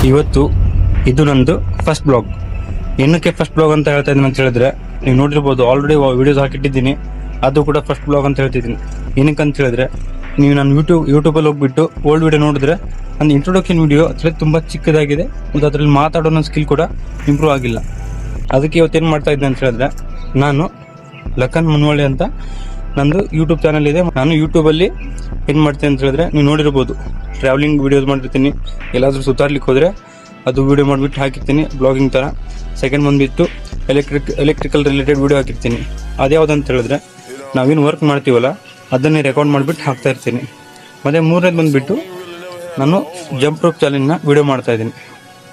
ಇವತ್ತು ಇದು ನಂದು ಫಸ್ಟ್ ಬ್ಲಾಗ್. ಏನಕ್ಕೆ ಫಸ್ಟ್ ಬ್ಲಾಗ್ ಅಂತ ಹೇಳ್ತಾ ಇದ್ದೀನಿ ಅಂತ ಹೇಳಿದ್ರೆ, ನೀವು ನೋಡಿರ್ಬೋದು ಆಲ್ರೆಡಿ ವಿಡಿಯೋಸ್ ಹಾಕಿಟ್ಟಿದ್ದೀನಿ. ಅದು ಕೂಡ ಫಸ್ಟ್ ಬ್ಲಾಗ್ ಅಂತ ಹೇಳ್ತಿದ್ದೀನಿ. ಏನಕ್ಕೆ ಅಂತ ಹೇಳಿದ್ರೆ, ನೀವು ನಾನು ಯೂಟ್ಯೂಬಲ್ಲಿ ಹೋಗ್ಬಿಟ್ಟು ಓಲ್ಡ್ ವಿಡಿಯೋ ನೋಡಿದ್ರೆ ನನ್ನ ಇಂಟ್ರೊಡಕ್ಷನ್ ವಿಡಿಯೋ ಅದರಲ್ಲಿ ತುಂಬ ಚಿಕ್ಕದಾಗಿದೆ ಮತ್ತು ಅದರಲ್ಲಿ ಮಾತಾಡೋ ಸ್ಕಿಲ್ ಕೂಡ ಇಂಪ್ರೂವ್ ಆಗಿಲ್ಲ. ಅದಕ್ಕೆ ಇವತ್ತೇನು ಮಾಡ್ತಾ ಇದ್ದೀನಿ ಅಂತ ಹೇಳಿದ್ರೆ, ನಾನು ಲಖನ್ ಮುನ್ವಳ್ಳಿ ಅಂತ ನಂದು ಯೂಟ್ಯೂಬ್ ಚಾನಲ್ ಇದೆ. ನಾನು ಯೂಟ್ಯೂಬಲ್ಲಿ ಏನು ಮಾಡ್ತೀನಿ ಅಂತ ಹೇಳಿದ್ರೆ, ನೀವು ನೋಡಿರ್ಬೋದು ಟ್ರಾವೆಲಿಂಗ್ ವೀಡಿಯೋಸ್ ಮಾಡಿರ್ತೀನಿ. ಎಲ್ಲಾದರೂ ಸುತ್ತಾಡ್ಲಿಕ್ಕೆ ಹೋದರೆ ಅದು ವೀಡಿಯೋ ಮಾಡಿಬಿಟ್ಟು ಹಾಕಿರ್ತೀನಿ ಬ್ಲಾಗಿಂಗ್ ಥರ. ಸೆಕೆಂಡ್ ಬಂದುಬಿಟ್ಟು ಎಲೆಕ್ಟ್ರಿಕಲ್ ರಿಲೇಟೆಡ್ ವೀಡಿಯೋ ಹಾಕಿರ್ತೀನಿ. ಅದ್ಯಾವುದಂತ ಹೇಳಿದ್ರೆ, ನಾವೇನು ವರ್ಕ್ ಮಾಡ್ತೀವಲ್ಲ ಅದನ್ನೇ ರೆಕಾರ್ಡ್ ಮಾಡಿಬಿಟ್ಟು ಹಾಕ್ತಾ ಇರ್ತೀನಿ. ಮತ್ತು ಮೂರನೇದು ಬಂದುಬಿಟ್ಟು ನಾನು ಜಂಪ್ ರೋಪ್ ಚಾಲೆಂಜ್ನ ವೀಡಿಯೋ ಮಾಡ್ತಾಯಿದ್ದೀನಿ.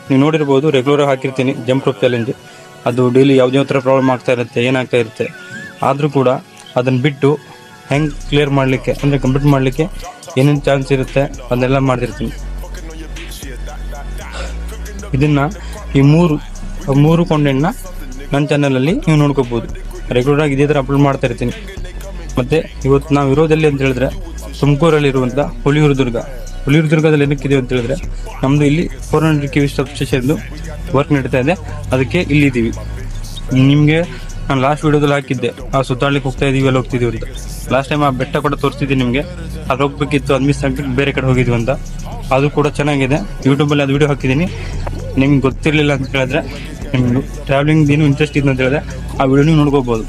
ನೀವು ನೋಡಿರ್ಬೋದು ರೆಗ್ಯುಲರಾಗಿ ಹಾಕಿರ್ತೀನಿ ಜಂಪ್ ರೋಪ್ ಚಾಲೆಂಜ್. ಅದು ಡೈಲಿ ಯಾವುದೇ ಥರ ಪ್ರಾಬ್ಲಮ್ ಆಗ್ತಾ ಇರುತ್ತೆ, ಏನಾಗ್ತಾ ಇರುತ್ತೆ. ಆದರೂ ಕೂಡ ಅದನ್ನು ಬಿಟ್ಟು ಹೆಂಗೆ ಕ್ಲಿಯರ್ ಮಾಡಲಿಕ್ಕೆ ಅಂದರೆ ಕಂಪ್ಲೀಟ್ ಮಾಡಲಿಕ್ಕೆ ಏನೇನು ಚಾನ್ಸ್ ಇರುತ್ತೆ ಅದನ್ನೆಲ್ಲ ಮಾಡ್ತಿರ್ತೀನಿ. ಇದನ್ನು ಈ ಮೂರು ಕಂಟೆಂಟ್ನ ನನ್ನ ಚಾನಲಲ್ಲಿ ನೀವು ನೋಡ್ಕೋಬೋದು. ರೆಗ್ಯುಲರಾಗಿ ಇದೇ ಥರ ಅಪ್ಲೋಡ್ ಮಾಡ್ತಾ ಇರ್ತೀನಿ. ಮತ್ತು ಇವತ್ತು ನಾವು ಇರೋದಲ್ಲಿ ಅಂತ ಹೇಳಿದ್ರೆ ತುಮಕೂರಲ್ಲಿರುವಂಥ ಹುಲಿಯೂರು-ದುರ್ಗದಲ್ಲಿ ಏನಕ್ಕಿದೆ ಅಂತ ಹೇಳಿದ್ರೆ, ನಮ್ಮದು ಇಲ್ಲಿ 400 kV ಸಬ್ಸ್ಟೇಷನ್ದು ವರ್ಕ್ ನಡೀತಾ ಇದೆ. ಅದಕ್ಕೆ ಇಲ್ಲಿದ್ದೀವಿ. ನಿಮಗೆ ನಾನು ಲಾಸ್ಟ್ ವೀಡಿಯೋದಲ್ಲಿ ಹಾಕಿದ್ದೆ ಆ ಸುತ್ತಾಡ್ಲಿಕ್ಕೆ ಹೋಗ್ತಾ ಇದ್ದೀವಿ, ಅಲ್ಲಿ ಹೋಗ್ತಿದ್ದೀವಿ ಅಂತ. ಲಾಸ್ಟ್ ಟೈಮ್ ಆ ಬೆಟ್ಟ ಕೂಡ ತೋರಿಸ್ತಿದ್ದೀನಿ ನಿಮಗೆ. ಅದು ಹೋಗ್ಬೇಕಿತ್ತು, ಅದು ಮಿಸ್ ಆಗಿಬಿಟ್ಟು ಬೇರೆ ಕಡೆ ಹೋಗಿದ್ವಿ ಅಂತ. ಅದು ಕೂಡ ಚೆನ್ನಾಗಿದೆ. ಯೂಟ್ಯೂಬಲ್ಲಿ ಅದು ವೀಡಿಯೋ ಹಾಕಿದ್ದೀನಿ. ನಿಮ್ಗೆ ಗೊತ್ತಿರಲಿಲ್ಲ ಅಂತ ಹೇಳಿದ್ರೆ, ನಿಮ್ಗೆ ಟ್ರಾವೆಲಿಂಗ್ ಏನು ಇಂಟ್ರೆಸ್ಟ್ ಇದೆ ಅಂತ ಹೇಳಿದ್ರೆ ಆ ವಿಡಿಯೋ ನೀವು ನೋಡ್ಕೋಬೋದು.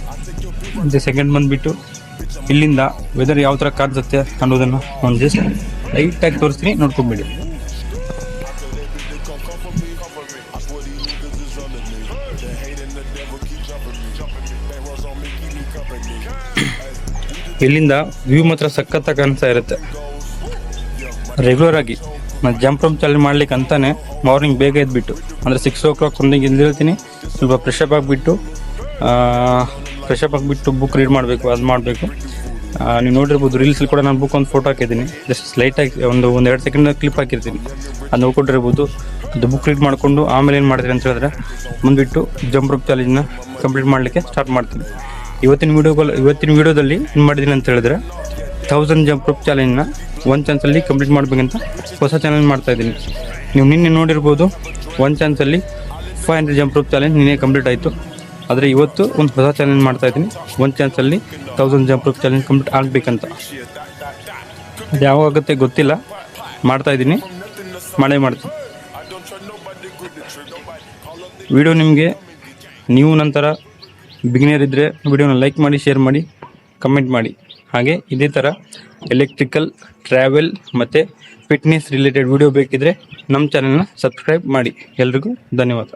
ಮತ್ತು ಸೆಕೆಂಡ್ ಬಂದುಬಿಟ್ಟು ಇಲ್ಲಿಂದ ವೆದರ್ ಯಾವ ಥರ ಕಾಣಿಸುತ್ತೆ ಅನ್ನೋದನ್ನು ಒಂದು ಜಸ್ಟ್ ಲೈಟಾಗಿ ತೋರಿಸ್ತೀನಿ, ನೋಡ್ಕೊಂಬಿಡಿ. ಇಲ್ಲಿಂದ ವ್ಯೂ ಮಾತ್ರ ಸಖತ್ತಾಗಿ ಕಾಣಿಸ್ತಾ ಇರುತ್ತೆ. ರೆಗ್ಯುಲರ್ ಆಗಿ ನಾನು ಜಂಪ್ ರೋಪ್ ಚಾಲೆಂಜ್ ಮಾಡ್ಲಿಕ್ಕೆ ಅಂತಾನೆ ಮಾರ್ನಿಂಗ್ ಬೇಗ ಎದ್ಬಿಟ್ಟು ಅಂದರೆ 6 o'clock ಸಮಥಿಂಗ್ ಎದ್ದಿರ್ತೀನಿ. ಸ್ವಲ್ಪ ಫ್ರೆಶಪ್ ಆಗಿಬಿಟ್ಟು ಬುಕ್ ರೀಡ್ ಮಾಡಬೇಕು, ಅದು ಮಾಡಬೇಕು. ನೀವು ನೋಡಿರ್ಬೋದು ರೀಲ್ಸಲ್ಲಿ ಕೂಡ ನಾನು ಬುಕ್ ಒಂದು ಫೋಟೋ ಹಾಕಿದ್ದೀನಿ. ಜಸ್ಟ್ ಲೈಟಾಗಿ ಒಂದು 2 ಸೆಕೆಂಡ್ ಕ್ಲಿಪ್ ಹಾಕಿರ್ತೀನಿ. ಅದು ನೋಡ್ಕೊಂಡಿರ್ಬೋದು. ಅದು ಬುಕ್ ರೀಡ್ ಮಾಡಿಕೊಂಡು ಆಮೇಲೆ ಏನು ಮಾಡ್ತೀನಿ ಅಂತ ಹೇಳಿದ್ರೆ, ಬಂದುಬಿಟ್ಟು ಜಂಪ್ ರೋಪ್ ಚಾಲೆಂಜ್ನ ಕಂಪ್ಲೀಟ್ ಮಾಡಲಿಕ್ಕೆ ಸ್ಟಾರ್ಟ್ ಮಾಡ್ತೀನಿ. ಇವತ್ತಿನ ವೀಡಿಯೋದಲ್ಲಿ ಏನು ಮಾಡಿದ್ದೀನಿ ಅಂತ ಹೇಳಿದ್ರೆ, 1000 ಜಂಪ್ ರೋಪ್ ಚಾಲೆಂಜ್ನ 1 ಚಾನ್ಸಲ್ಲಿ ಕಂಪ್ಲೀಟ್ ಮಾಡಬೇಕಂತ ಹೊಸ ಚಾಲೆಂಜ್ ಮಾಡ್ತಾಯಿದ್ದೀನಿ. ನೀವು ನಿನ್ನೆ ನೋಡಿರ್ಬೋದು 1 ಚಾನ್ಸಲ್ಲಿ 500 ಜಂಪ್ ರೋಪ್ ಚಾಲೆಂಜ್ ನಿನ್ನೆ ಕಂಪ್ಲೀಟ್ ಆಯಿತು. ಆದರೆ ಇವತ್ತು ಒಂದು ಹೊಸ ಚಾಲೆಂಜ್ ಮಾಡ್ತಾಯಿದ್ದೀನಿ. 1 ಚಾನ್ಸಲ್ಲಿ 1000 ಜಂಪ್ ರೋಪ್ ಚಾಲೆಂಜ್ ಕಂಪ್ಲೀಟ್ ಆಗಬೇಕಂತ. ಅದು ಯಾವಾಗುತ್ತೆ ಗೊತ್ತಿಲ್ಲ, ಮಾಡ್ತಾಯಿದ್ದೀನಿ, ಮಾಡೇ ಮಾಡ್ತೀನಿ. ವಿಡಿಯೋ ನಿಮಗೆ ನೀವು ನಂತರ ಬಿಗಿನರ್ ಇದ್ದರೆ ವಿಡಿಯೋನ ಲೈಕ್ ಮಾಡಿ, ಶೇರ್ ಮಾಡಿ, ಕಮೆಂಟ್ ಮಾಡಿ. ಹಾಗೆ ಇದೇ ಥರ ಎಲೆಕ್ಟ್ರಿಕಲ್, ಟ್ರಾವೆಲ್ ಮತ್ತು ಫಿಟ್ನೆಸ್ ರಿಲೇಟೆಡ್ ವಿಡಿಯೋ ಬೇಕಿದ್ದರೆ ನಮ್ಮ ಚಾನಲ್ನ ಸಬ್ಸ್ಕ್ರೈಬ್ ಮಾಡಿ. ಎಲ್ರಿಗೂ ಧನ್ಯವಾದ.